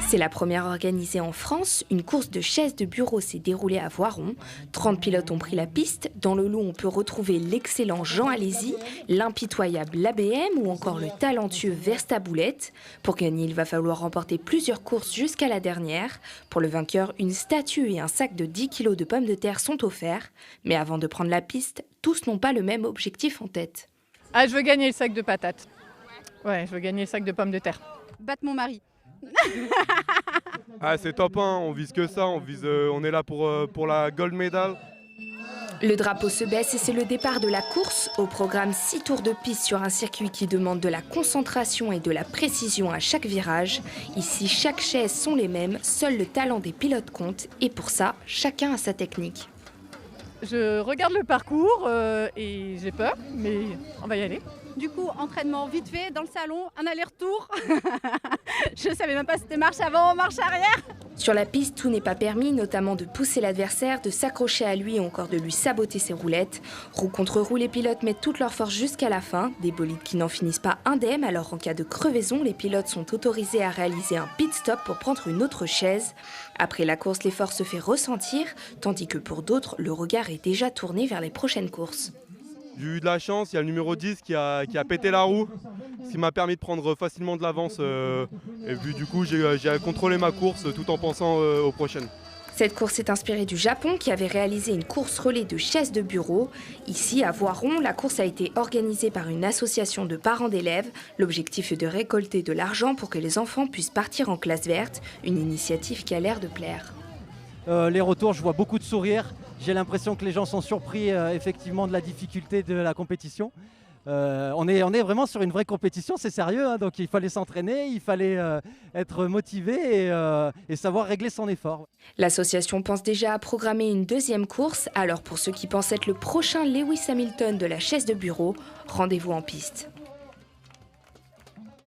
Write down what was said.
C'est la première organisée en France. Une course de chaises de bureau s'est déroulée à Voiron. 30 pilotes ont pris la piste. Dans le lot, on peut retrouver l'excellent Jean Alési, l'impitoyable l'ABM ou encore le talentueux Verstaboulette. Pour gagner, il va falloir remporter plusieurs courses jusqu'à la dernière. Pour le vainqueur, une statue et un sac de 10 kg de pommes de terre sont offerts. Mais avant de prendre la piste, tous n'ont pas le même objectif en tête. Ah, je veux gagner le sac de patates. Ouais, je veux gagner le sac de pommes de terre. Battre mon mari. Ah, c'est top 1, on vise que ça, on est là pour la gold medal. Le drapeau se baisse et c'est le départ de la course. Au programme 6 tours de piste sur un circuit qui demande de la concentration et de la précision à chaque virage. Ici, chaque chaise sont les mêmes, seul le talent des pilotes compte et pour ça, chacun a sa technique. Je regarde le parcours et j'ai peur, mais on va y aller. Du coup, entraînement vite fait dans le salon, un aller-retour. Je savais même pas si c'était marche avant ou marche arrière. Sur la piste, tout n'est pas permis, notamment de pousser l'adversaire, de s'accrocher à lui ou encore de lui saboter ses roulettes. Roue contre roue, les pilotes mettent toute leur force jusqu'à la fin. Des bolides qui n'en finissent pas indemnes, alors en cas de crevaison, les pilotes sont autorisés à réaliser un pit stop pour prendre une autre chaise. Après la course, l'effort se fait ressentir, tandis que pour d'autres, le regard est déjà tourné vers les prochaines courses. J'ai eu de la chance, il y a le numéro 10 qui a pété la roue, ce qui m'a permis de prendre facilement de l'avance. Et puis du coup, j'ai contrôlé ma course tout en pensant aux prochaines. Cette course est inspirée du Japon qui avait réalisé une course relais de chaises de bureau. Ici, à Voiron, la course a été organisée par une association de parents d'élèves. L'objectif est de récolter de l'argent pour que les enfants puissent partir en classe verte, une initiative qui a l'air de plaire. Les retours, je vois beaucoup de sourires. J'ai l'impression que les gens sont surpris effectivement de la difficulté de la compétition. On est vraiment sur une vraie compétition, c'est sérieux, hein, donc il fallait s'entraîner, il fallait être motivé et savoir régler son effort. L'association pense déjà à programmer une deuxième course, alors pour ceux qui pensent être le prochain Lewis Hamilton de la chaise de bureau, rendez-vous en piste.